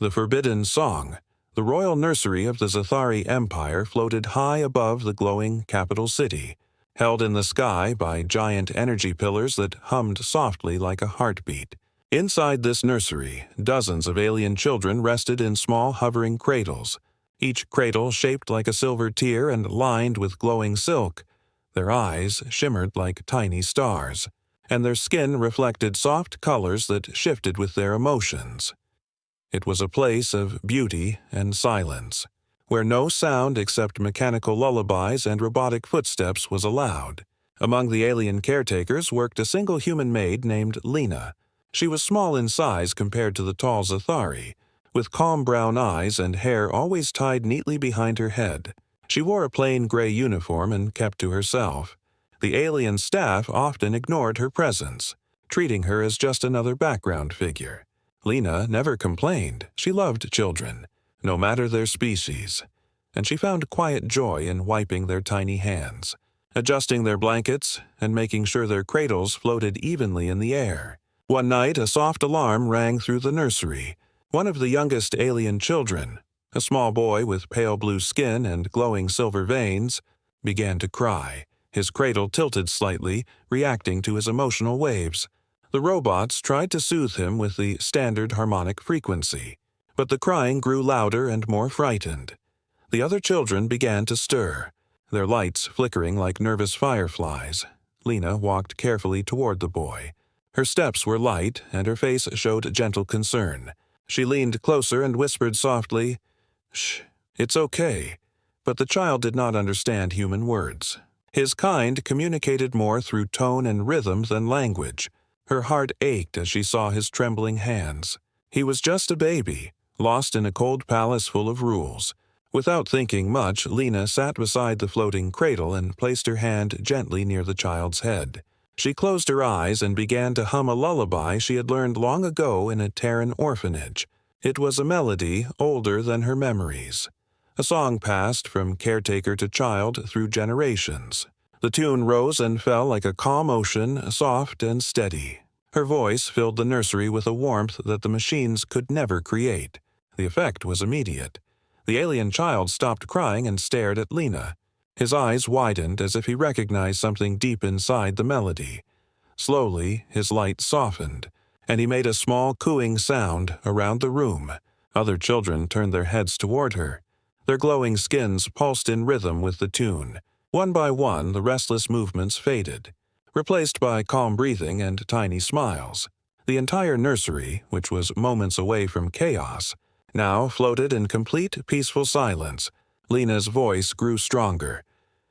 The Forbidden Song. The royal nursery of the Zathari Empire floated high above the glowing capital city, held in the sky by giant energy pillars that hummed softly like a heartbeat. Inside this nursery, dozens of alien children rested in small hovering cradles, each cradle shaped like a silver tear and lined with glowing silk. Their eyes shimmered like tiny stars, and their skin reflected soft colors that shifted with their emotions. It was a place of beauty and silence, where no sound except mechanical lullabies and robotic footsteps was allowed. Among the alien caretakers worked a single human maid named Lena. She was small in size compared to the tall Zathari, with calm brown eyes and hair always tied neatly behind her head. She wore a plain gray uniform and kept to herself. The alien staff often ignored her presence, treating her as just another background figure. Lena never complained. She loved children, no matter their species, and she found quiet joy in wiping their tiny hands, adjusting their blankets, and making sure their cradles floated evenly in the air. One night, a soft alarm rang through the nursery. One of the youngest alien children, a small boy with pale blue skin and glowing silver veins, began to cry. His cradle tilted slightly, reacting to his emotional waves. The robots tried to soothe him with the standard harmonic frequency, but the crying grew louder and more frightened. The other children began to stir, their lights flickering like nervous fireflies. Lena walked carefully toward the boy. Her steps were light, and her face showed gentle concern. She leaned closer and whispered softly, "Shh, it's okay." But the child did not understand human words. His kind communicated more through tone and rhythm than language. Her heart ached as she saw his trembling hands. He was just a baby, lost in a cold palace full of rules. Without thinking much, Lena sat beside the floating cradle and placed her hand gently near the child's head. She closed her eyes and began to hum a lullaby she had learned long ago in a Terran orphanage. It was a melody older than her memories. A song passed from caretaker to child through generations. The tune rose and fell like a calm ocean, soft and steady. Her voice filled the nursery with a warmth that the machines could never create. The effect was immediate. The alien child stopped crying and stared at Lena. His eyes widened as if he recognized something deep inside the melody. Slowly, his light softened, and he made a small cooing sound around the room. Other children turned their heads toward her. Their glowing skins pulsed in rhythm with the tune. One by one, the restless movements faded, replaced by calm breathing and tiny smiles. The entire nursery, which was moments away from chaos, now floated in complete, peaceful silence. Lena's voice grew stronger.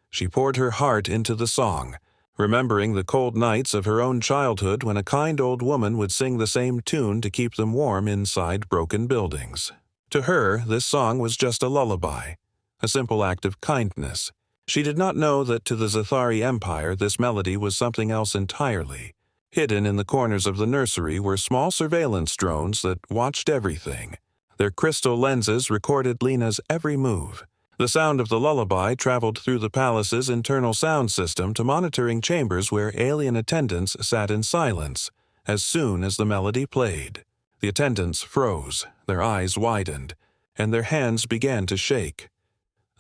She poured her heart into the song, remembering the cold nights of her own childhood when a kind old woman would sing the same tune to keep them warm inside broken buildings. To her, this song was just a lullaby, a simple act of kindness. She did not know that to the Zathari Empire this melody was something else entirely. Hidden in the corners of the nursery were small surveillance drones that watched everything. Their crystal lenses recorded Lena's every move. The sound of the lullaby traveled through the palace's internal sound system to monitoring chambers where alien attendants sat in silence as soon as the melody played. The attendants froze, their eyes widened, and their hands began to shake.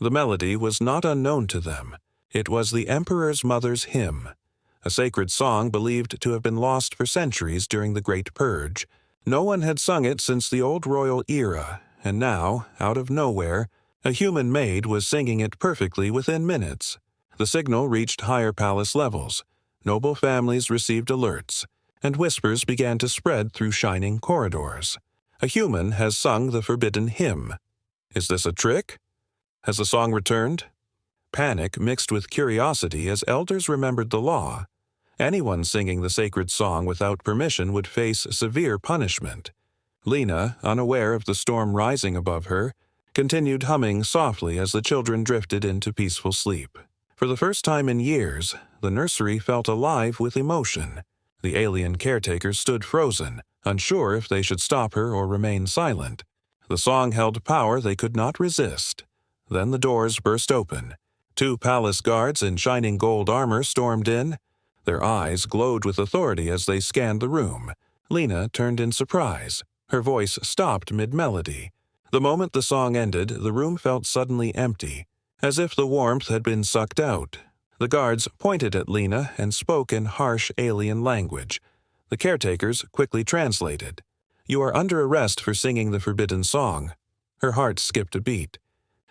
The melody was not unknown to them. It was the Emperor's Mother's Hymn, a sacred song believed to have been lost for centuries during the Great Purge. No one had sung it since the old royal era, and now, out of nowhere, a human maid was singing it perfectly within minutes. The signal reached higher palace levels. Noble families received alerts, and whispers began to spread through shining corridors. A human has sung the forbidden hymn. Is this a trick? Has the song returned? Panic mixed with curiosity as elders remembered the law. Anyone singing the sacred song without permission would face severe punishment. Lena, unaware of the storm rising above her, continued humming softly as the children drifted into peaceful sleep. For the first time in years, the nursery felt alive with emotion. The alien caretakers stood frozen, unsure if they should stop her or remain silent. The song held power they could not resist. Then the doors burst open. 2 palace guards in shining gold armor stormed in. Their eyes glowed with authority as they scanned the room. Lena turned in surprise. Her voice stopped mid-melody. The moment the song ended, the room felt suddenly empty, as if the warmth had been sucked out. The guards pointed at Lena and spoke in harsh alien language. The caretakers quickly translated. "You are under arrest for singing the forbidden song." Her heart skipped a beat.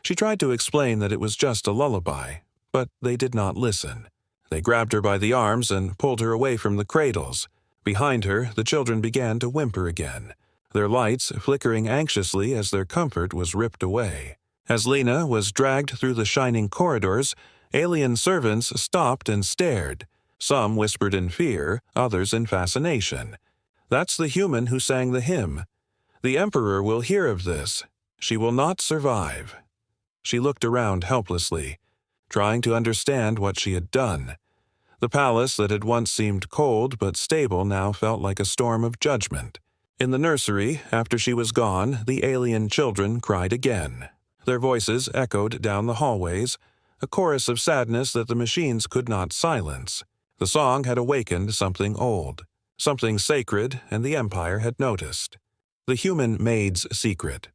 She tried to explain that it was just a lullaby, but they did not listen. They grabbed her by the arms and pulled her away from the cradles. Behind her, the children began to whimper again, their lights flickering anxiously as their comfort was ripped away. As Lena was dragged through the shining corridors, alien servants stopped and stared. Some whispered in fear, others in fascination. "That's the human who sang the hymn. The Emperor will hear of this. She will not survive." She looked around helplessly, trying to understand what she had done. The palace that had once seemed cold but stable now felt like a storm of judgment. In the nursery, after she was gone, the alien children cried again. Their voices echoed down the hallways, a chorus of sadness that the machines could not silence. The song had awakened something old, something sacred, and the Empire had noticed. The human maid's secret.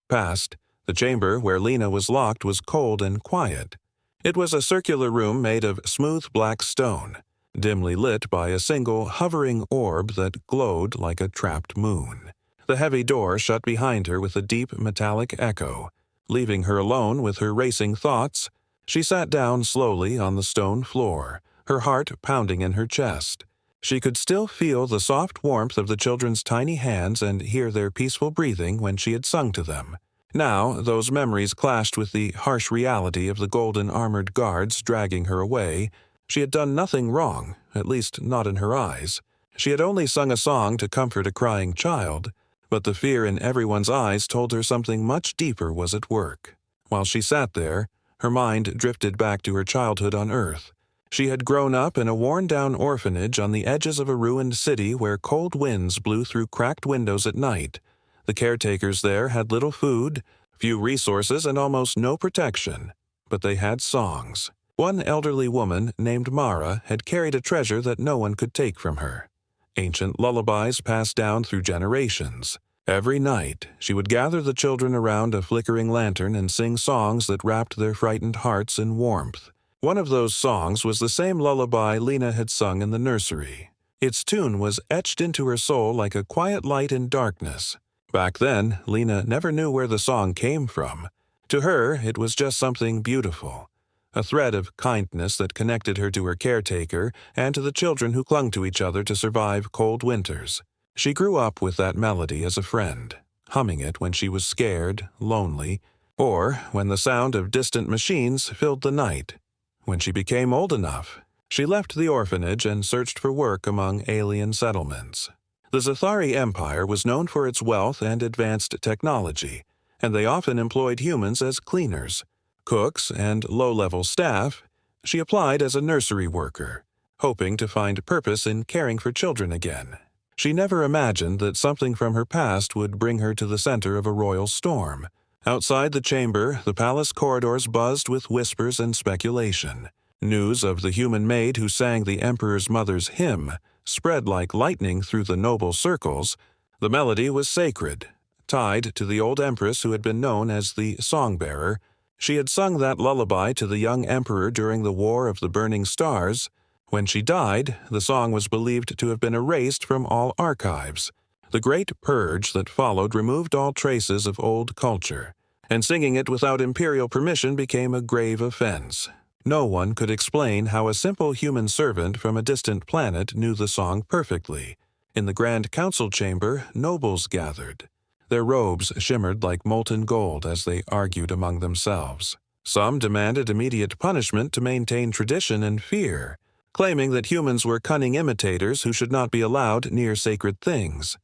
Past, the chamber where Lena was locked was cold and quiet. It was a circular room made of smooth black stone, dimly lit by a single hovering orb that glowed like a trapped moon. The heavy door shut behind her with a deep metallic echo. Leaving her alone with her racing thoughts, she sat down slowly on the stone floor, her heart pounding in her chest. She could still feel the soft warmth of the children's tiny hands and hear their peaceful breathing when she had sung to them. Now, those memories clashed with the harsh reality of the golden-armored guards dragging her away. She had done nothing wrong, at least not in her eyes. She had only sung a song to comfort a crying child, but the fear in everyone's eyes told her something much deeper was at work. While she sat there, her mind drifted back to her childhood on Earth. She had grown up in a worn-down orphanage on the edges of a ruined city where cold winds blew through cracked windows at night. The caretakers there had little food, few resources, and almost no protection. But they had songs. One elderly woman named Mara had carried a treasure that no one could take from her. Ancient lullabies passed down through generations. Every night, she would gather the children around a flickering lantern and sing songs that wrapped their frightened hearts in warmth. One of those songs was the same lullaby Lena had sung in the nursery. Its tune was etched into her soul like a quiet light in darkness. Back then, Lena never knew where the song came from. To her, it was just something beautiful, a thread of kindness that connected her to her caretaker and to the children who clung to each other to survive cold winters. She grew up with that melody as a friend, humming it when she was scared, lonely, or when the sound of distant machines filled the night. When she became old enough, she left the orphanage and searched for work among alien settlements. The Zathari Empire was known for its wealth and advanced technology, and they often employed humans as cleaners, cooks, and low-level staff. She applied as a nursery worker, hoping to find purpose in caring for children again. She never imagined that something from her past would bring her to the center of a royal storm. Outside the chamber, the palace corridors buzzed with whispers and speculation. News of the human maid who sang the emperor's mother's hymn spread like lightning through the noble circles. The melody was sacred, tied to the old empress who had been known as the song-bearer. She had sung that lullaby to the young emperor during the War of the Burning Stars. When she died, the song was believed to have been erased from all archives. The Great Purge that followed removed all traces of old culture, and singing it without imperial permission became a grave offense. No one could explain how a simple human servant from a distant planet knew the song perfectly. In the Grand Council chamber, nobles gathered. Their robes shimmered like molten gold as they argued among themselves. Some demanded immediate punishment to maintain tradition and fear, claiming that humans were cunning imitators who should not be allowed near sacred things.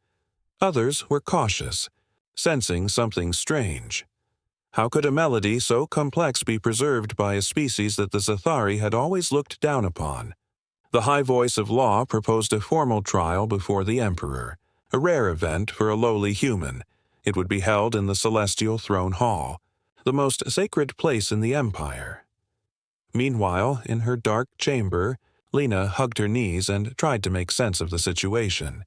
Others were cautious, sensing something strange. How could a melody so complex be preserved by a species that the Zathari had always looked down upon? The high voice of law proposed a formal trial before the emperor, a rare event for a lowly human. It would be held in the Celestial Throne Hall, the most sacred place in the empire. Meanwhile, in her dark chamber, Lena hugged her knees and tried to make sense of the situation.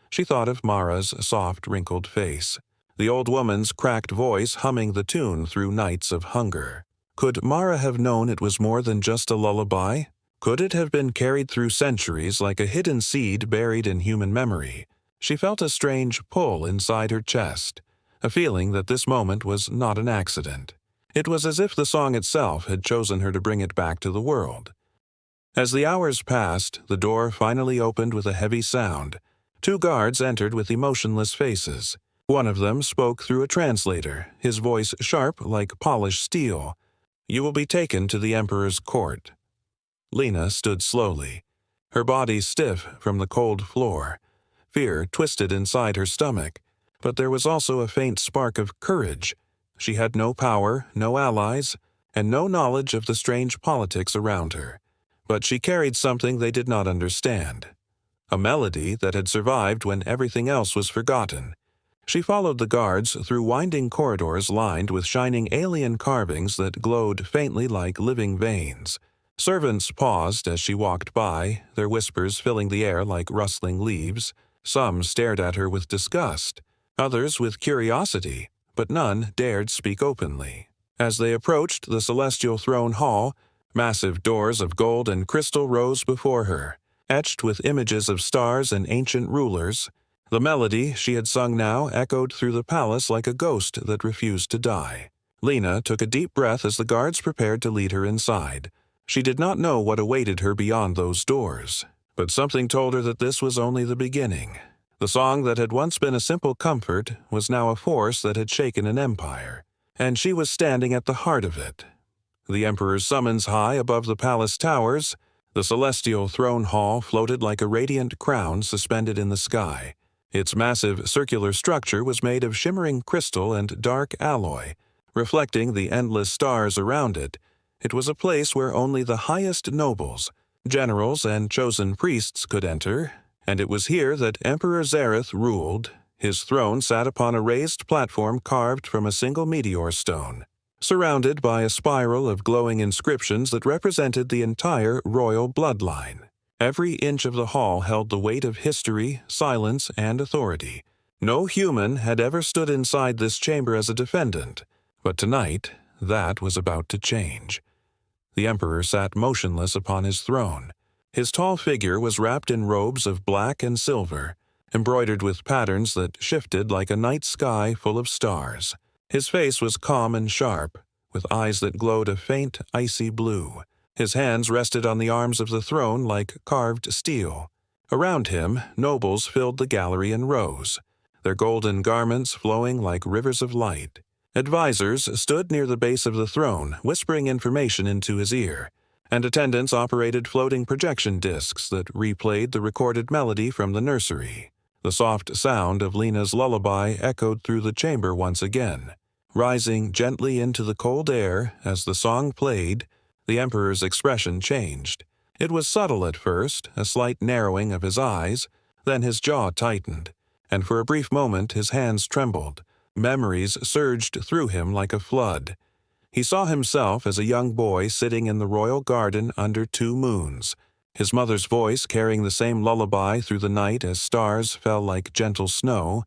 She thought of Mara's soft, wrinkled face, the old woman's cracked voice humming the tune through nights of hunger. Could Mara have known it was more than just a lullaby? Could it have been carried through centuries like a hidden seed buried in human memory? She felt a strange pull inside her chest, a feeling that this moment was not an accident. It was as if the song itself had chosen her to bring it back to the world. As the hours passed, the door finally opened with a heavy sound. 2 guards entered with emotionless faces. One of them spoke through a translator, his voice sharp like polished steel. "You will be taken to the Emperor's court." Lena stood slowly, her body stiff from the cold floor. Fear twisted inside her stomach, but there was also a faint spark of courage. She had no power, no allies, and no knowledge of the strange politics around her. But she carried something they did not understand, a melody that had survived when everything else was forgotten. She followed the guards through winding corridors lined with shining alien carvings that glowed faintly like living veins. Servants paused as she walked by, their whispers filling the air like rustling leaves. Some stared at her with disgust, others with curiosity, but none dared speak openly. As they approached the celestial throne hall, massive doors of gold and crystal rose before her, etched with images of stars and ancient rulers. The melody she had sung now echoed through the palace like a ghost that refused to die. Lena took a deep breath as the guards prepared to lead her inside. She did not know what awaited her beyond those doors, but something told her that this was only the beginning. The song that had once been a simple comfort was now a force that had shaken an empire, and she was standing at the heart of it. The Emperor's summons high above the palace towers, the celestial throne hall floated like a radiant crown suspended in the sky. Its massive circular structure was made of shimmering crystal and dark alloy, reflecting the endless stars around it. It was a place where only the highest nobles, generals, and chosen priests could enter, and it was here that Emperor Zareth ruled. His throne sat upon a raised platform carved from a single meteor stone, surrounded by a spiral of glowing inscriptions that represented the entire royal bloodline. Every inch of the hall held the weight of history, silence, and authority. No human had ever stood inside this chamber as a defendant, but tonight that was about to change. The Emperor sat motionless upon his throne. His tall figure was wrapped in robes of black and silver, embroidered with patterns that shifted like a night sky full of stars. His face was calm and sharp, with eyes that glowed a faint, icy blue. His hands rested on the arms of the throne like carved steel. Around him, nobles filled the gallery in rows, their golden garments flowing like rivers of light. Advisors stood near the base of the throne, whispering information into his ear, and attendants operated floating projection discs that replayed the recorded melody from the nursery. The soft sound of Lena's lullaby echoed through the chamber once again. Rising gently into the cold air as the song played, the Emperor's expression changed. It was subtle at first, a slight narrowing of his eyes, then his jaw tightened, and for a brief moment his hands trembled. Memories surged through him like a flood. He saw himself as a young boy sitting in the royal garden under 2 moons, his mother's voice carrying the same lullaby through the night as stars fell like gentle snow.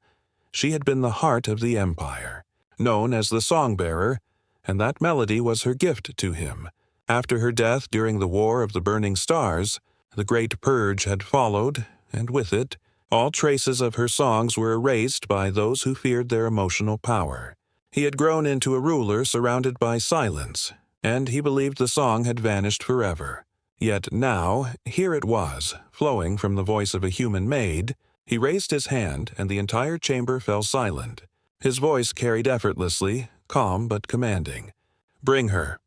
She had been the heart of the empire, known as the song-bearer, and that melody was her gift to him. After her death during the War of the Burning Stars, the Great Purge had followed, and with it, all traces of her songs were erased by those who feared their emotional power. He had grown into a ruler surrounded by silence, and he believed the song had vanished forever. Yet now, here it was, flowing from the voice of a human maid. He raised his hand, and the entire chamber fell silent. His voice carried effortlessly, calm but commanding. "Bring her."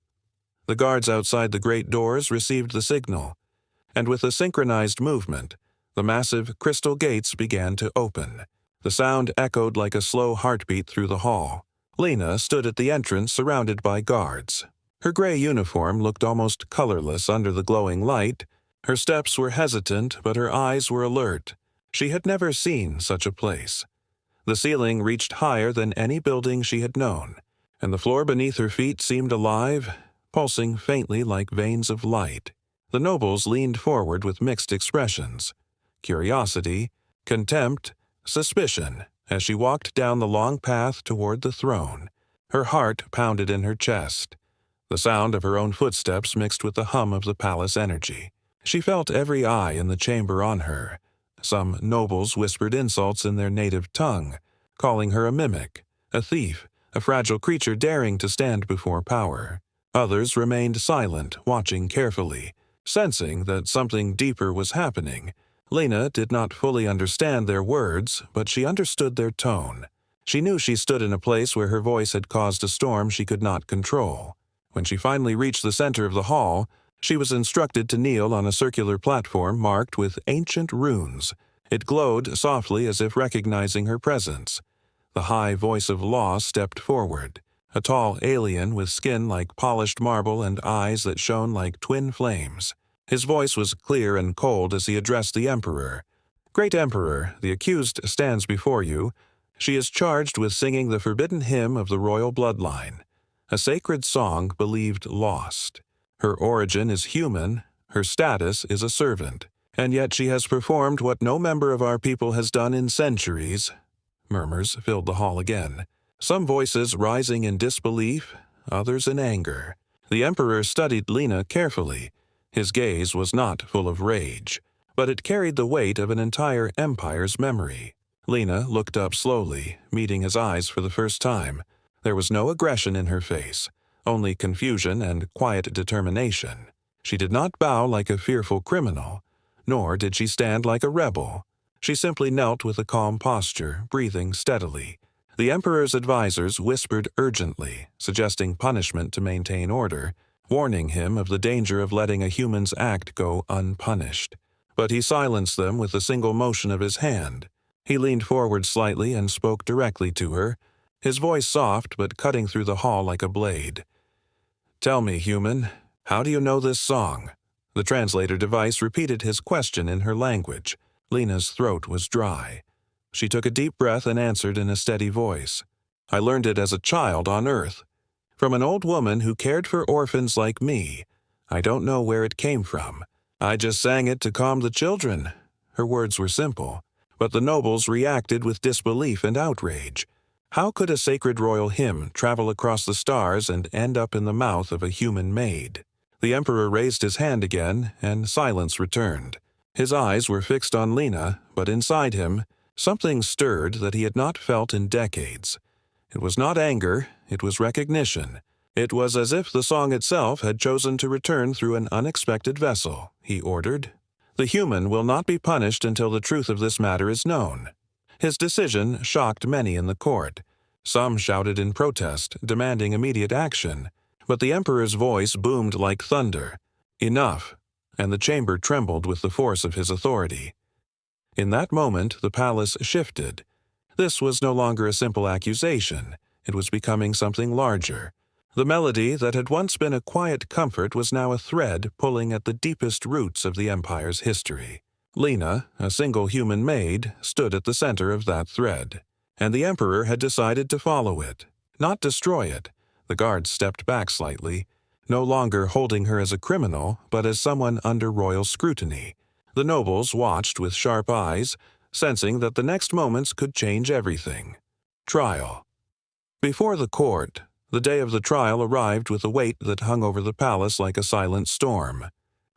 The guards outside the great doors received the signal, and with a synchronized movement, the massive crystal gates began to open. The sound echoed like a slow heartbeat through the hall. Lena stood at the entrance surrounded by guards. Her gray uniform looked almost colorless under the glowing light. Her steps were hesitant, but her eyes were alert. She had never seen such a place. The ceiling reached higher than any building she had known, and the floor beneath her feet seemed alive, pulsing faintly like veins of light. The nobles leaned forward with mixed expressions: curiosity, contempt, suspicion, as she walked down the long path toward the throne. Her heart pounded in her chest. The sound of her own footsteps mixed with the hum of the palace energy. She felt every eye in the chamber on her. Some nobles whispered insults in their native tongue, calling her a mimic, a thief, a fragile creature daring to stand before power. Others remained silent, watching carefully, sensing that something deeper was happening. Lena did not fully understand their words, but she understood their tone. She knew she stood in a place where her voice had caused a storm she could not control. When she finally reached the center of the hall, she was instructed to kneel on a circular platform marked with ancient runes. It glowed softly as if recognizing her presence. The high voice of law stepped forward, a tall alien with skin like polished marble and eyes that shone like twin flames. His voice was clear and cold as he addressed the Emperor. "Great Emperor, the accused stands before you. She is charged with singing the forbidden hymn of the royal bloodline, a sacred song believed lost. Her origin is human, her status is a servant, and yet she has performed what no member of our people has done in centuries." Murmurs filled the hall again, some voices rising in disbelief, others in anger. The Emperor studied Lena carefully. His gaze was not full of rage, but it carried the weight of an entire empire's memory. Lena looked up slowly, meeting his eyes for the first time. There was no aggression in her face, only confusion and quiet determination. She did not bow like a fearful criminal, nor did she stand like a rebel. She simply knelt with a calm posture, breathing steadily. The Emperor's advisors whispered urgently, suggesting punishment to maintain order, warning him of the danger of letting a human's act go unpunished. But he silenced them with a single motion of his hand. He leaned forward slightly and spoke directly to her, his voice soft but cutting through the hall like a blade. "Tell me, human, how do you know this song?" The translator device repeated his question in her language. Lena's throat was dry. She took a deep breath and answered in a steady voice. "I learned it as a child on Earth, from an old woman who cared for orphans like me. I don't know where it came from. I just sang it to calm the children." Her words were simple, but the nobles reacted with disbelief and outrage. How could a sacred royal hymn travel across the stars and end up in the mouth of a human maid? The Emperor raised his hand again, and silence returned. His eyes were fixed on Lena, but inside him, something stirred that he had not felt in decades. It was not anger, it was recognition. It was as if the song itself had chosen to return through an unexpected vessel. He ordered, "The human will not be punished until the truth of this matter is known." His decision shocked many in the court. Some shouted in protest, demanding immediate action. But the Emperor's voice boomed like thunder. "Enough," and the chamber trembled with the force of his authority. In that moment, the palace shifted. This was no longer a simple accusation. It was becoming something larger. The melody that had once been a quiet comfort was now a thread pulling at the deepest roots of the Empire's history. Lena, a single human maid, stood at the center of that thread, and the Emperor had decided to follow it, not destroy it. The guards stepped back slightly, no longer holding her as a criminal, but as someone under royal scrutiny. The nobles watched with sharp eyes, sensing that the next moments could change everything. Trial. Before the court, the day of the trial arrived with a weight that hung over the palace like a silent storm.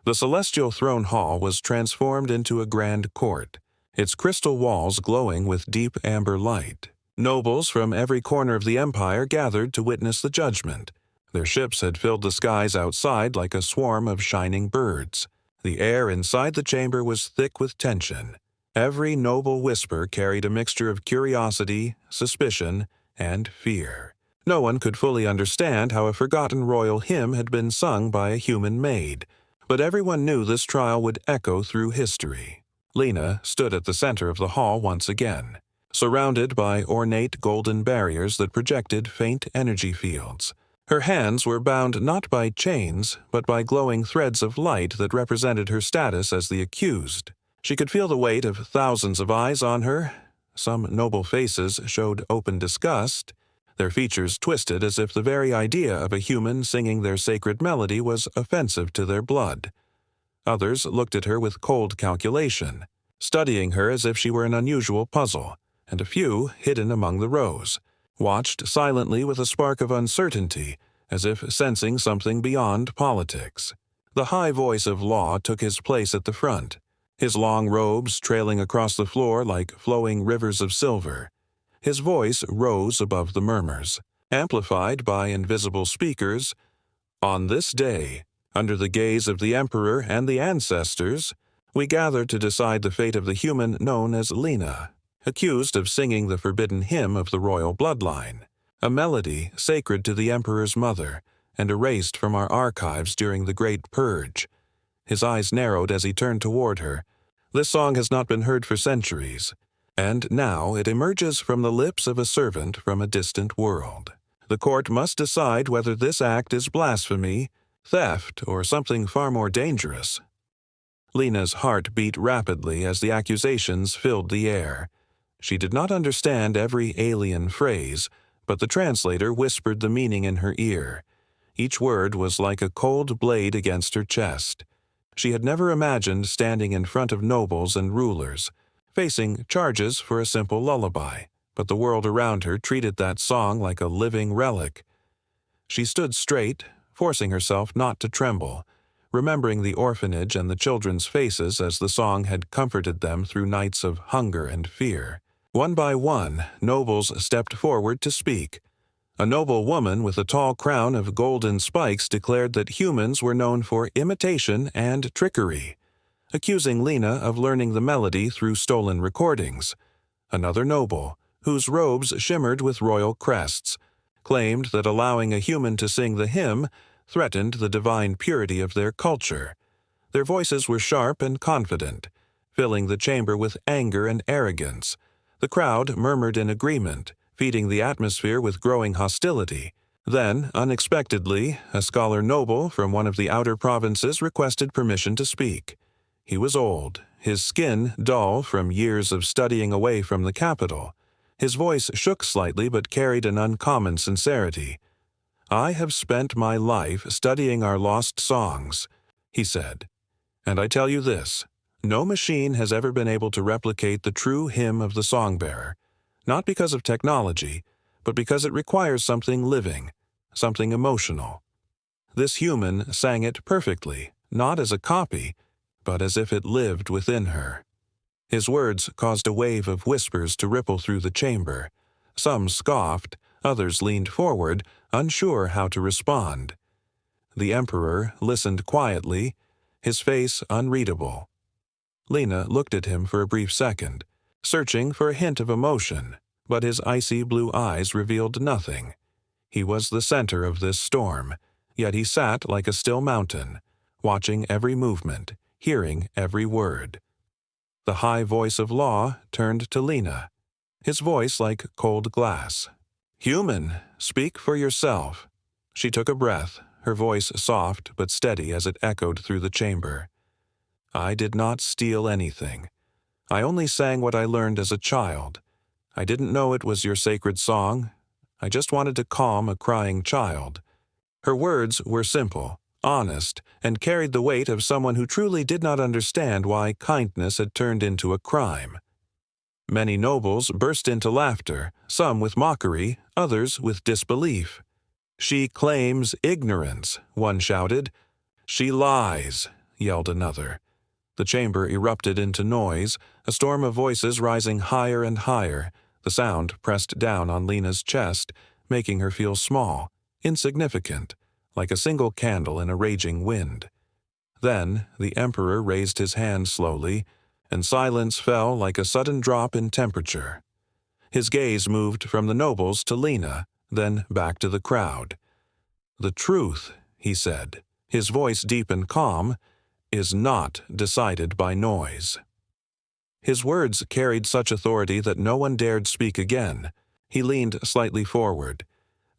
The celestial throne hall was transformed into a grand court, its crystal walls glowing with deep amber light. Nobles from every corner of the empire gathered to witness the judgment. Their ships had filled the skies outside like a swarm of shining birds. The air inside the chamber was thick with tension. Every noble whisper carried a mixture of curiosity, suspicion, and fear. No one could fully understand how a forgotten royal hymn had been sung by a human maid, but everyone knew this trial would echo through history. Lena stood at the center of the hall once again, surrounded by ornate golden barriers that projected faint energy fields. Her hands were bound not by chains, but by glowing threads of light that represented her status as the accused. She could feel the weight of thousands of eyes on her. Some noble faces showed open disgust, their features twisted as if the very idea of a human singing their sacred melody was offensive to their blood. Others looked at her with cold calculation. studying her as if she were an unusual puzzle, and a few, hidden among the rows, watched silently with a spark of uncertainty, as if sensing something beyond politics. The high voice of law took his place at the front, his long robes trailing across the floor like flowing rivers of silver. His voice rose above the murmurs, amplified by invisible speakers. On this day, under the gaze of the Emperor and the ancestors, we gather to decide the fate of the human known as Lena, accused of singing the forbidden hymn of the royal bloodline, a melody sacred to the Emperor's mother and erased from our archives during the Great Purge. His eyes narrowed as he turned toward her. This song has not been heard for centuries, and now it emerges from the lips of a servant from a distant world. The court must decide whether this act is blasphemy, theft, or something far more dangerous. Lena's heart beat rapidly as the accusations filled the air. She did not understand every alien phrase, but the translator whispered the meaning in her ear. Each word was like a cold blade against her chest. She had never imagined standing in front of nobles and rulers, facing charges for a simple lullaby, but the world around her treated that song like a living relic. She stood straight, forcing herself not to tremble, remembering the orphanage and the children's faces as the song had comforted them through nights of hunger and fear. One by one, nobles stepped forward to speak. A noble woman with a tall crown of golden spikes declared that humans were known for imitation and trickery, accusing Lena of learning the melody through stolen recordings. Another noble, whose robes shimmered with royal crests, claimed that allowing a human to sing the hymn threatened the divine purity of their culture. Their voices were sharp and confident, filling the chamber with anger and arrogance. The crowd murmured in agreement, feeding the atmosphere with growing hostility. Then, unexpectedly, a scholar noble from one of the outer provinces requested permission to speak. He was old, his skin dull from years of studying away from the capital. His voice shook slightly but carried an uncommon sincerity. "I have spent my life studying our lost songs," he said. "And I tell you this, no machine has ever been able to replicate the true hymn of the songbearer, not because of technology, but because it requires something living, something emotional. This human sang it perfectly, not as a copy, but as if it lived within her." His words caused a wave of whispers to ripple through the chamber. Some scoffed, others leaned forward, unsure how to respond. The Emperor listened quietly, his face unreadable. Lena looked at him for a brief second, searching for a hint of emotion, but his icy blue eyes revealed nothing. He was the center of this storm, yet he sat like a still mountain, watching every movement, hearing every word. The high voice of law turned to Lena, his voice like cold glass. "Human, speak for yourself." She took a breath, her voice soft but steady as it echoed through the chamber. "I did not steal anything. I only sang what I learned as a child. I didn't know it was your sacred song. I just wanted to calm a crying child." Her words were simple, honest, and carried the weight of someone who truly did not understand why kindness had turned into a crime. Many nobles burst into laughter, some with mockery, others with disbelief. "She claims ignorance," one shouted. "She lies," yelled another. The chamber erupted into noise, a storm of voices rising higher and higher. The sound pressed down on Lena's chest, making her feel small, insignificant, like a single candle in a raging wind. Then the Emperor raised his hand slowly, and silence fell like a sudden drop in temperature. His gaze moved from the nobles to Lena, then back to the crowd. "The truth," he said, his voice deep and calm, "is not decided by noise." His words carried such authority that no one dared speak again. He leaned slightly forward.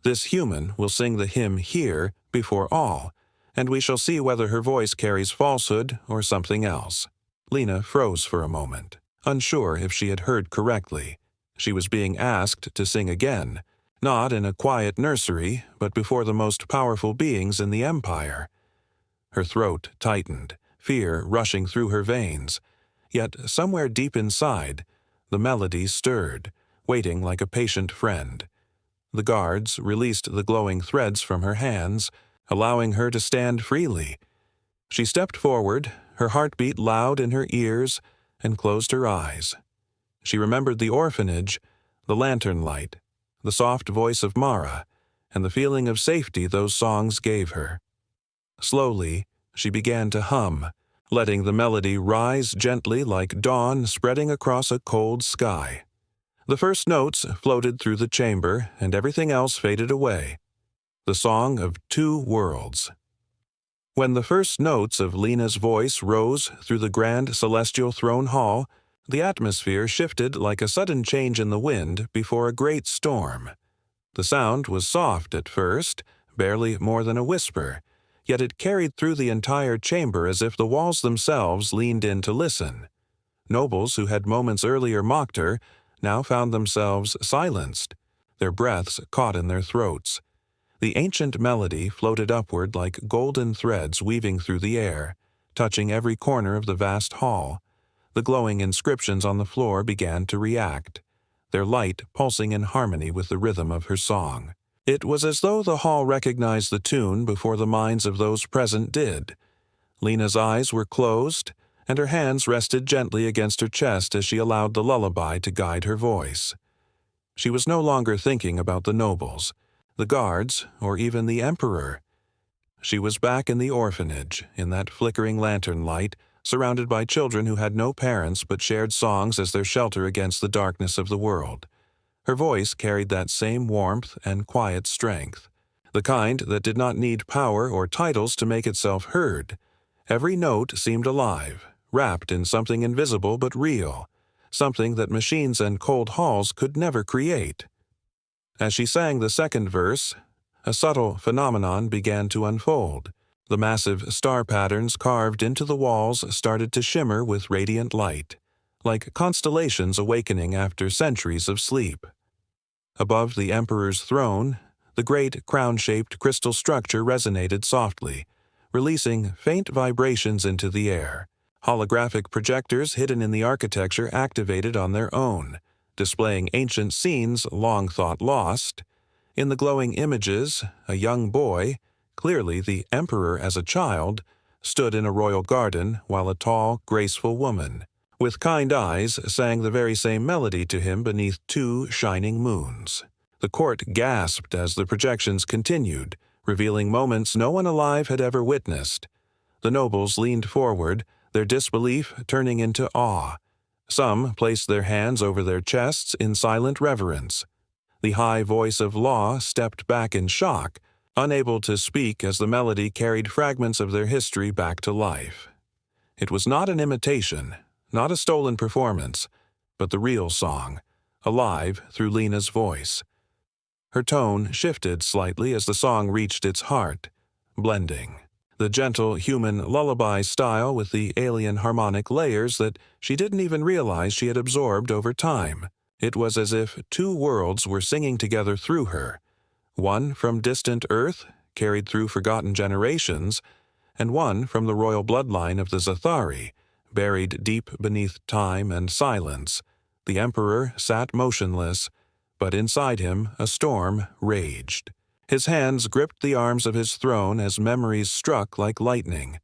"This human will sing the hymn here before all, and we shall see whether her voice carries falsehood or something else." Lena froze for a moment, unsure if she had heard correctly. She was being asked to sing again, not in a quiet nursery, but before the most powerful beings in the Empire. Her throat tightened, fear rushing through her veins. Yet somewhere deep inside, the melody stirred, waiting like a patient friend. The guards released the glowing threads from her hands, allowing her to stand freely. She stepped forward, her heartbeat loud in her ears, and closed her eyes. She remembered the orphanage, the lantern light, the soft voice of Mara, and the feeling of safety those songs gave her. Slowly, she began to hum, letting the melody rise gently like dawn spreading across a cold sky. The first notes floated through the chamber, and everything else faded away. The song of two worlds. When the first notes of Lena's voice rose through the grand celestial throne hall, the atmosphere shifted like a sudden change in the wind before a great storm. The sound was soft at first, barely more than a whisper, yet it carried through the entire chamber as if the walls themselves leaned in to listen. Nobles who had moments earlier mocked her now found themselves silenced, their breaths caught in their throats. The ancient melody floated upward like golden threads weaving through the air, touching every corner of the vast hall. The glowing inscriptions on the floor began to react, their light pulsing in harmony with the rhythm of her song. It was as though the hall recognized the tune before the minds of those present did. Lena's eyes were closed, and her hands rested gently against her chest as she allowed the lullaby to guide her voice. She was no longer thinking about the nobles, the guards, or even the emperor. She was back in the orphanage, in that flickering lantern light, surrounded by children who had no parents but shared songs as their shelter against the darkness of the world. Her voice carried that same warmth and quiet strength, the kind that did not need power or titles to make itself heard. Every note seemed alive, wrapped in something invisible but real, something that machines and cold halls could never create. As she sang the second verse, a subtle phenomenon began to unfold. The massive star patterns carved into the walls started to shimmer with radiant light, like constellations awakening after centuries of sleep. Above the emperor's throne, the great crown-shaped crystal structure resonated softly, releasing faint vibrations into the air. Holographic projectors hidden in the architecture activated on their own, displaying ancient scenes long thought lost. In the glowing images, a young boy, clearly the emperor as a child, stood in a royal garden while a tall, graceful woman, with kind eyes, sang the very same melody to him beneath two shining moons. The court gasped as the projections continued, revealing moments no one alive had ever witnessed. The nobles leaned forward, their disbelief turning into awe. Some placed their hands over their chests in silent reverence. The high voice of law stepped back in shock, unable to speak as the melody carried fragments of their history back to life. It was not an imitation, not a stolen performance, but the real song, alive through Lena's voice. Her tone shifted slightly as the song reached its heart, blending the gentle human lullaby style with the alien harmonic layers that she didn't even realize she had absorbed over time. It was as if two worlds were singing together through her, one from distant Earth, carried through forgotten generations, and one from the royal bloodline of the Zathari, buried deep beneath time and silence. The emperor sat motionless, but inside him a storm raged. His hands gripped the arms of his throne as memories struck like lightning.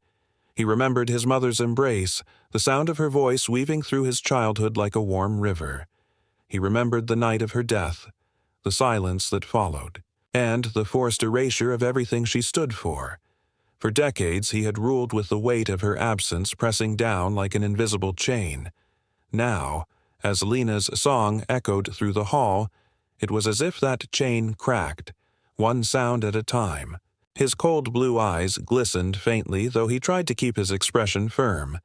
He remembered his mother's embrace, the sound of her voice weaving through his childhood like a warm river. He remembered the night of her death, the silence that followed, and the forced erasure of everything she stood for. For decades he had ruled with the weight of her absence pressing down like an invisible chain. Now, as Lena's song echoed through the hall, it was as if that chain cracked, one sound at a time. His cold blue eyes glistened faintly, though he tried to keep his expression firm.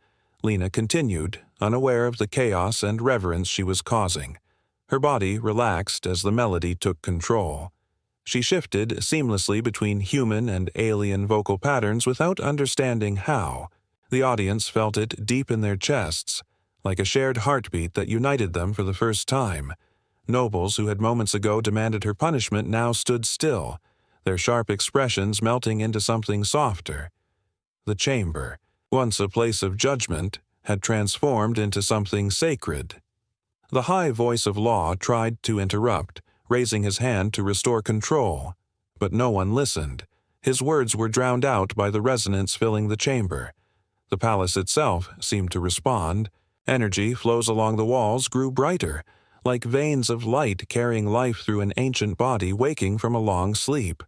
Lena continued, unaware of the chaos and reverence she was causing. Her body relaxed as the melody took control. She shifted seamlessly between human and alien vocal patterns without understanding how. The audience felt it deep in their chests, like a shared heartbeat that united them for the first time. Nobles who had moments ago demanded her punishment now stood still, their sharp expressions melting into something softer. The chamber, once a place of judgment, had transformed into something sacred. The high voice of law tried to interrupt, raising his hand to restore control, but no one listened. His words were drowned out by the resonance filling the chamber. The palace itself seemed to respond. Energy flows along the walls grew brighter, like veins of light carrying life through an ancient body waking from a long sleep.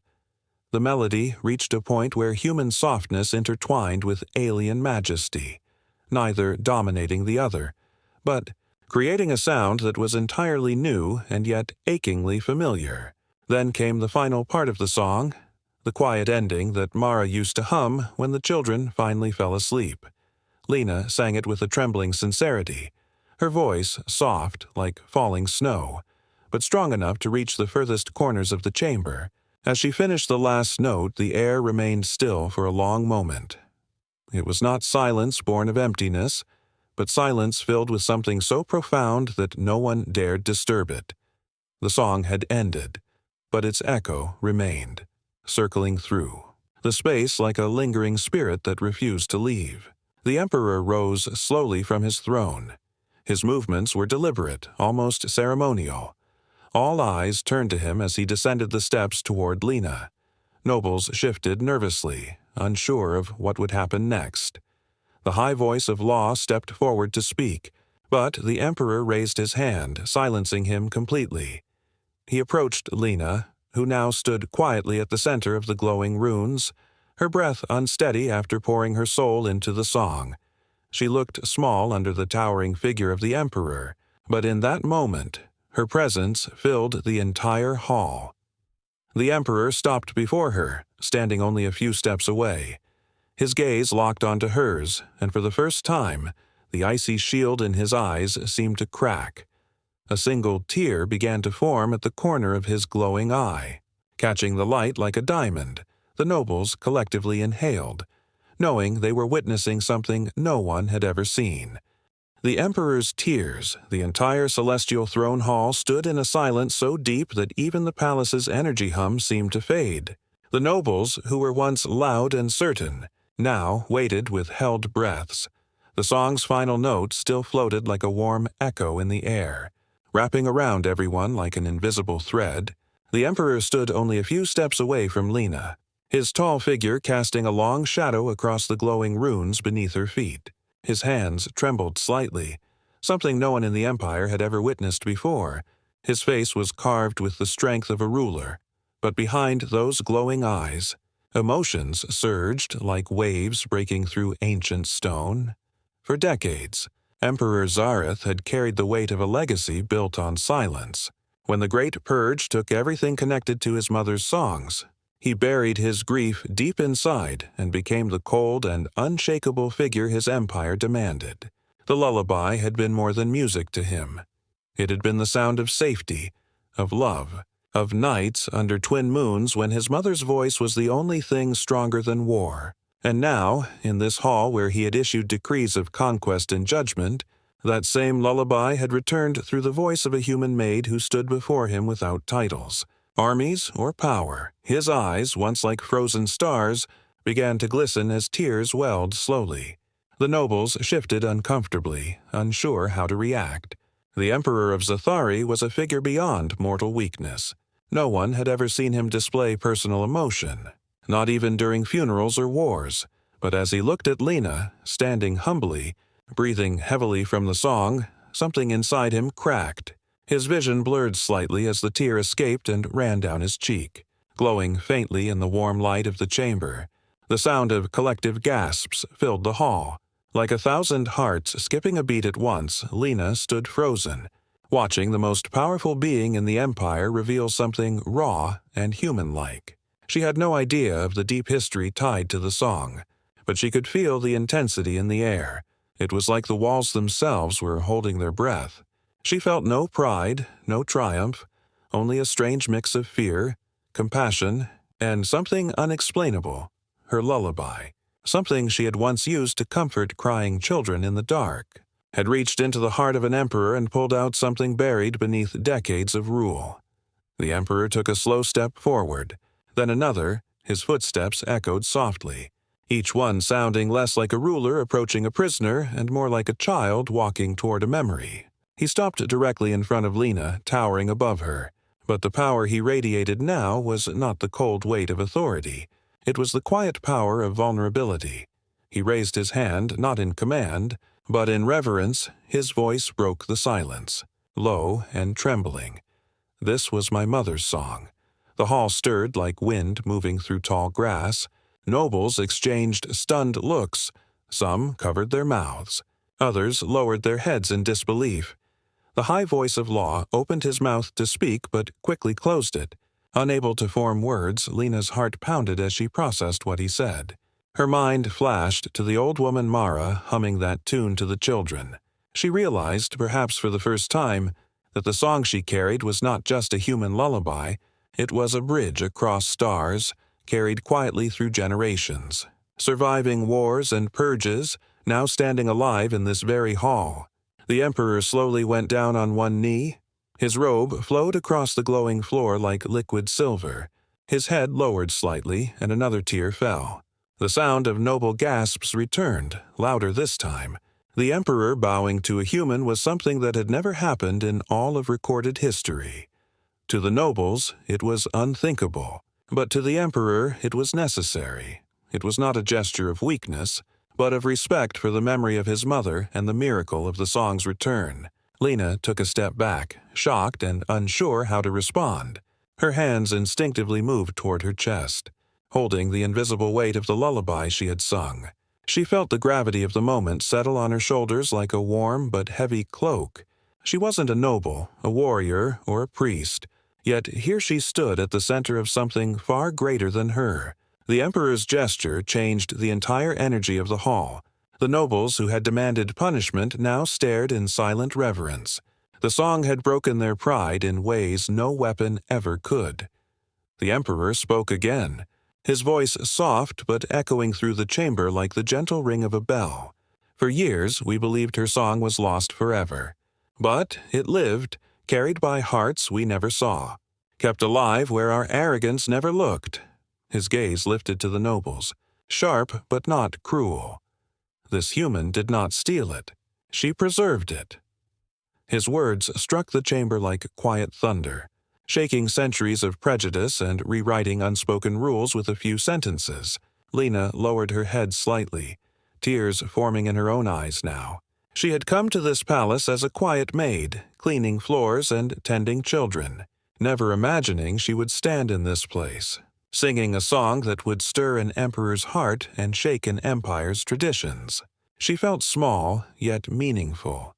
The melody reached a point where human softness intertwined with alien majesty, neither dominating the other, but creating a sound that was entirely new and yet achingly familiar. Then came the final part of the song, the quiet ending that Mara used to hum when the children finally fell asleep. Lena sang it with a trembling sincerity, her voice soft like falling snow, but strong enough to reach the furthest corners of the chamber. As she finished the last note, the air remained still for a long moment. It was not silence born of emptiness, but silence filled with something so profound that no one dared disturb it. The song had ended, but its echo remained, circling through the space like a lingering spirit that refused to leave. The emperor rose slowly from his throne. His movements were deliberate, almost ceremonial. All eyes turned to him as he descended the steps toward Lena. Nobles shifted nervously, unsure of what would happen next. The high voice of law stepped forward to speak, but the emperor raised his hand, silencing him completely. He approached Lena, who now stood quietly at the center of the glowing runes, her breath unsteady after pouring her soul into the song. She looked small under the towering figure of the emperor, but in that moment, her presence filled the entire hall. The emperor stopped before her, standing only a few steps away. His gaze locked onto hers, and for the first time, the icy shield in his eyes seemed to crack. A single tear began to form at the corner of his glowing eye. Catching the light like a diamond, the nobles collectively inhaled, knowing they were witnessing something no one had ever seen. The emperor's tears, the entire celestial throne hall stood in a silence so deep that even the palace's energy hum seemed to fade. The nobles, who were once loud and certain, now waited with held breaths. The song's final note still floated like a warm echo in the air, wrapping around everyone like an invisible thread. The emperor stood only a few steps away from Lena, his tall figure casting a long shadow across the glowing runes beneath her feet. His hands trembled slightly, something no one in the empire had ever witnessed before. His face was carved with the strength of a ruler, but behind those glowing eyes, emotions surged like waves breaking through ancient stone. For decades, Emperor Zareth had carried the weight of a legacy built on silence. When the Great Purge took everything connected to his mother's songs, he buried his grief deep inside and became the cold and unshakable figure his empire demanded. The lullaby had been more than music to him. It had been the sound of safety, of love, of nights under twin moons when his mother's voice was the only thing stronger than war. And now, in this hall where he had issued decrees of conquest and judgment, that same lullaby had returned through the voice of a human maid who stood before him without titles, armies, or power. His eyes, once like frozen stars, began to glisten as tears welled slowly. The nobles shifted uncomfortably, unsure how to react. The Emperor of Zathari was a figure beyond mortal weakness. No one had ever seen him display personal emotion, not even during funerals or wars. But as he looked at Lena, standing humbly, breathing heavily from the song, something inside him cracked. His vision blurred slightly as the tear escaped and ran down his cheek, glowing faintly in the warm light of the chamber. The sound of collective gasps filled the hall. Like 1,000 hearts skipping a beat at once, Lena stood frozen, watching the most powerful being in the empire reveal something raw and human-like. She had no idea of the deep history tied to the song, but she could feel the intensity in the air. It was like the walls themselves were holding their breath. She felt no pride, no triumph, only a strange mix of fear, compassion, and something unexplainable, her lullaby. Something she had once used to comfort crying children in the dark, had reached into the heart of an emperor and pulled out something buried beneath decades of rule. The emperor took a slow step forward, then another. His footsteps echoed softly. each one sounding less like a ruler approaching a prisoner and more like a child walking toward a memory. He stopped directly in front of Lena, towering above her, but the power he radiated now was not the cold weight of authority. It was the quiet power of vulnerability. He raised his hand, not in command, but in reverence. His voice broke the silence, low and trembling. This was my mother's song. The hall stirred like wind moving through tall grass. Nobles exchanged stunned looks. Some covered their mouths. Others lowered their heads in disbelief. The high voice of law opened his mouth to speak but quickly closed it. Unable to form words, Lena's heart pounded as she processed what he said. Her mind flashed to the old woman Mara humming that tune to the children. She realized, perhaps for the first time, that the song she carried was not just a human lullaby. It was a bridge across stars, carried quietly through generations, surviving wars and purges, now standing alive in this very hall. The emperor slowly went down on one knee. His robe flowed across the glowing floor like liquid silver. His head lowered slightly, and another tear fell. The sound of noble gasps returned, louder this time. The emperor bowing to a human was something that had never happened in all of recorded history. To the nobles, it was unthinkable, but to the emperor it was necessary. It was not a gesture of weakness, but of respect for the memory of his mother and the miracle of the song's return. Lena took a step back, shocked and unsure how to respond. Her hands instinctively moved toward her chest, holding the invisible weight of the lullaby she had sung. She felt the gravity of the moment settle on her shoulders like a warm but heavy cloak. She wasn't a noble, a warrior, or a priest, yet here she stood at the center of something far greater than her. The emperor's gesture changed the entire energy of the hall. The nobles who had demanded punishment now stared in silent reverence. The song had broken their pride in ways no weapon ever could. The emperor spoke again, his voice soft but echoing through the chamber like the gentle ring of a bell. For years we believed her song was lost forever. But it lived, carried by hearts we never saw, kept alive where our arrogance never looked. His gaze lifted to the nobles, sharp but not cruel. This human did not steal it. She preserved it. His words struck the chamber like quiet thunder, shaking centuries of prejudice and rewriting unspoken rules with a few sentences. Lena lowered her head slightly, tears forming in her own eyes now. She had come to this palace as a quiet maid, cleaning floors and tending children, never imagining she would stand in this place, singing a song that would stir an emperor's heart and shake an empire's traditions. She felt small, yet meaningful.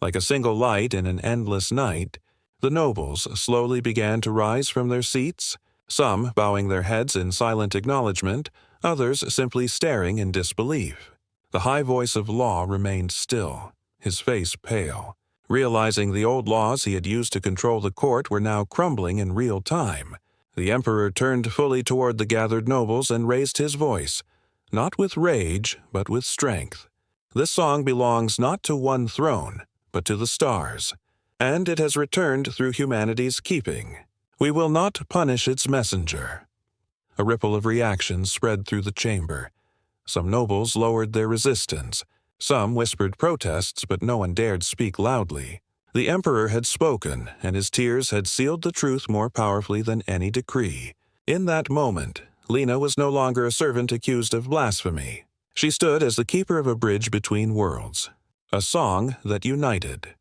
Like a single light in an endless night, the nobles slowly began to rise from their seats, some bowing their heads in silent acknowledgement, others simply staring in disbelief. The high voice of law remained still, his face pale, realizing the old laws he had used to control the court were now crumbling in real time. The emperor turned fully toward the gathered nobles and raised his voice, not with rage, but with strength. This song belongs not to one throne, but to the stars, and it has returned through humanity's keeping. We will not punish its messenger. A ripple of reaction spread through the chamber. Some nobles lowered their resistance. Some whispered protests, but no one dared speak loudly. The emperor had spoken, and his tears had sealed the truth more powerfully than any decree. In that moment, Lena was no longer a servant accused of blasphemy. She stood as the keeper of a bridge between worlds, a song that united.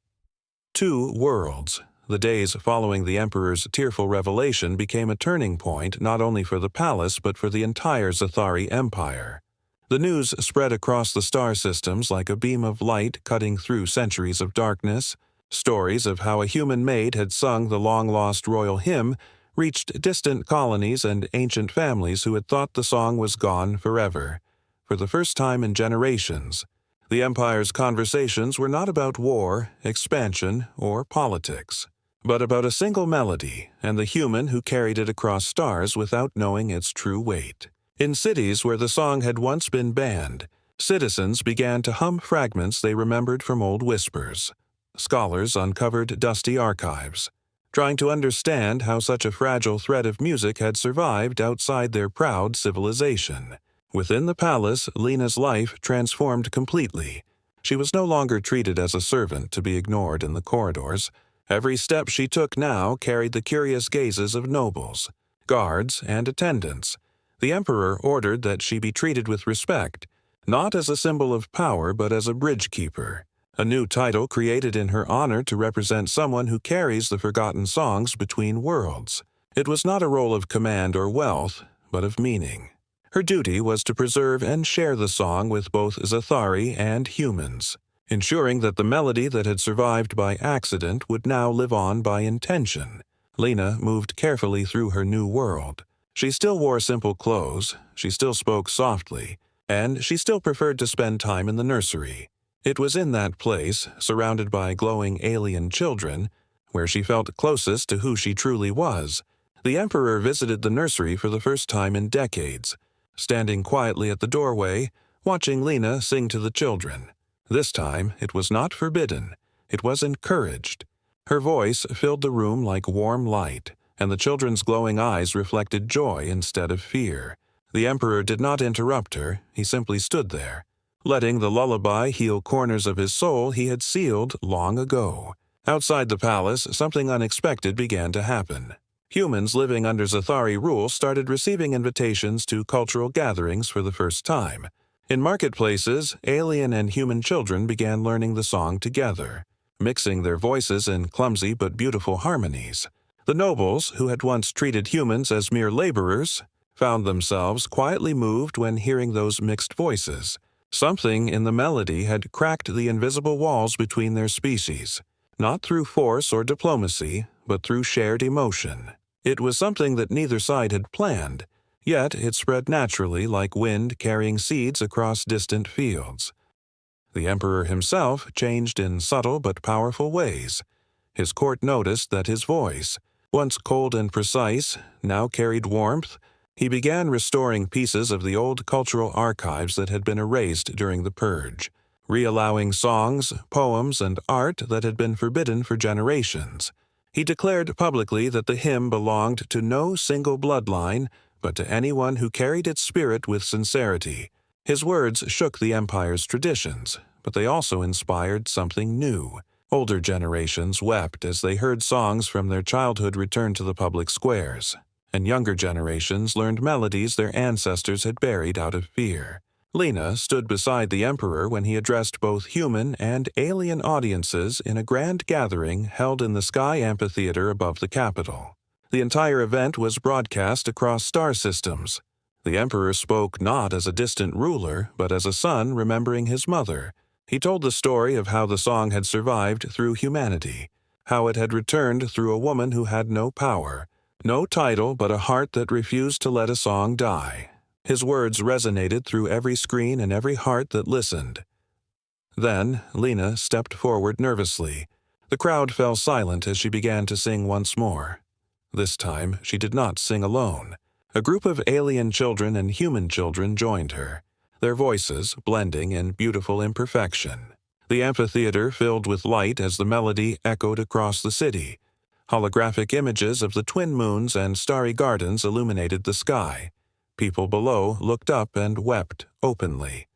2 worlds. The days following the emperor's tearful revelation became a turning point not only for the palace but for the entire Zathari Empire. The news spread across the star systems like a beam of light cutting through centuries of darkness. Stories of how a human maid had sung the long-lost royal hymn reached distant colonies and ancient families who had thought the song was gone forever. For the first time in generations, the Empire's conversations were not about war, expansion, or politics, but about a single melody and the human who carried it across stars without knowing its true weight. In cities where the song had once been banned, citizens began to hum fragments they remembered from old whispers. Scholars uncovered dusty archives, trying to understand how such a fragile thread of music had survived outside their proud civilization. Within the palace, Lena's life transformed completely. She was no longer treated as a servant to be ignored in the corridors. Every step she took now carried the curious gazes of nobles, guards, and attendants. The emperor ordered that she be treated with respect, not as a symbol of power but as a bridge keeper, a new title created in her honor to represent someone who carries the forgotten songs between worlds. It was not a role of command or wealth, but of meaning. Her duty was to preserve and share the song with both Zathari and humans, ensuring that the melody that had survived by accident would now live on by intention. Lena moved carefully through her new world. She still wore simple clothes, she still spoke softly, and she still preferred to spend time in the nursery. It was in that place, surrounded by glowing alien children, where she felt closest to who she truly was. The emperor visited the nursery for the first time in decades, standing quietly at the doorway, watching Lena sing to the children. This time, it was not forbidden. It was encouraged. Her voice filled the room like warm light, and the children's glowing eyes reflected joy instead of fear. The emperor did not interrupt her. He simply stood there, letting the lullaby heal corners of his soul he had sealed long ago. Outside the palace, something unexpected began to happen. Humans living under Zathari rule started receiving invitations to cultural gatherings for the first time. In marketplaces, alien and human children began learning the song together, mixing their voices in clumsy but beautiful harmonies. The nobles, who had once treated humans as mere laborers, found themselves quietly moved when hearing those mixed voices. Something in the melody had cracked the invisible walls between their species, not through force or diplomacy, but through shared emotion. It was something that neither side had planned, yet it spread naturally like wind carrying seeds across distant fields. The emperor himself changed in subtle but powerful ways. His court noticed that his voice, once cold and precise, now carried warmth. He began restoring pieces of the old cultural archives that had been erased during the purge, reallowing songs, poems, and art that had been forbidden for generations. He declared publicly that the hymn belonged to no single bloodline, but to anyone who carried its spirit with sincerity. His words shook the empire's traditions, but they also inspired something new. Older generations wept as they heard songs from their childhood return to the public squares, and younger generations learned melodies their ancestors had buried out of fear. Lena stood beside the emperor when he addressed both human and alien audiences in a grand gathering held in the Sky Amphitheater above the capital. The entire event was broadcast across star systems. The emperor spoke not as a distant ruler, but as a son remembering his mother. He told the story of how the song had survived through humanity, how it had returned through a woman who had no power, no title, but a heart that refused to let a song die. His words resonated through every screen and every heart that listened. Then, Lena stepped forward nervously. The crowd fell silent as she began to sing once more. This time, she did not sing alone. A group of alien children and human children joined her, their voices blending in beautiful imperfection. The amphitheater filled with light as the melody echoed across the city. Holographic images of the twin moons and starry gardens illuminated the sky. People below looked up and wept openly.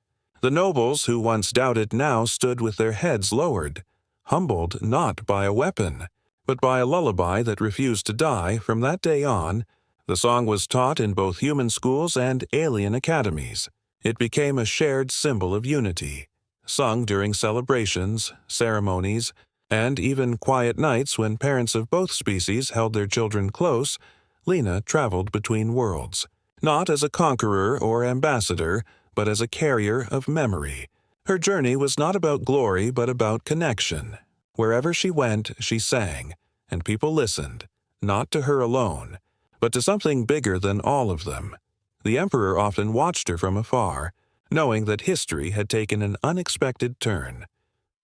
The nobles who once doubted now stood with their heads lowered, humbled not by a weapon, but by a lullaby that refused to die. From that day on, the song was taught in both human schools and alien academies. It became a shared symbol of unity, sung during celebrations, ceremonies, and even quiet nights when parents of both species held their children close. Lena traveled between worlds, not as a conqueror or ambassador, but as a carrier of memory. Her journey was not about glory, but about connection. Wherever she went, she sang, and people listened, not to her alone, but to something bigger than all of them. The emperor often watched her from afar, knowing that history had taken an unexpected turn.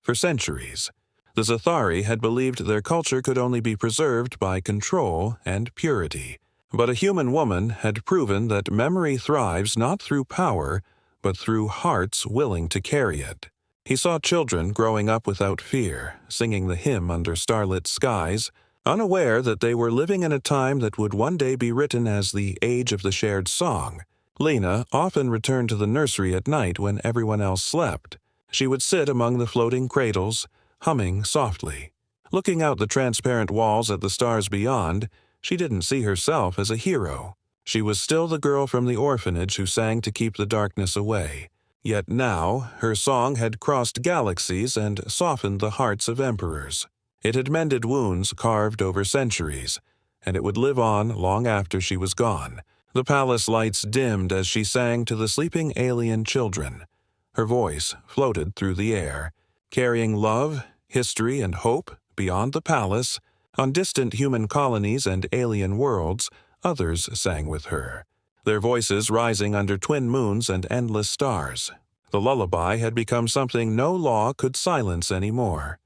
For centuries, the Zathari had believed their culture could only be preserved by control and purity. But a human woman had proven that memory thrives not through power, but through hearts willing to carry it. He saw children growing up without fear, singing the hymn under starlit skies, unaware that they were living in a time that would one day be written as the age of the shared song. Lena often returned to the nursery at night when everyone else slept. She would sit among the floating cradles, humming softly. Looking out the transparent walls at the stars beyond, she didn't see herself as a hero. She was still the girl from the orphanage who sang to keep the darkness away. Yet now, her song had crossed galaxies and softened the hearts of emperors. It had mended wounds carved over centuries, and it would live on long after she was gone. The palace lights dimmed as she sang to the sleeping alien children. Her voice floated through the air, carrying love, history, and hope beyond the palace. On distant human colonies and alien worlds, others sang with her, their voices rising under twin moons and endless stars. The lullaby had become something no law could silence anymore.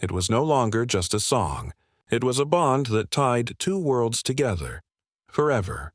It was no longer just a song. It was a bond that tied two worlds together, forever.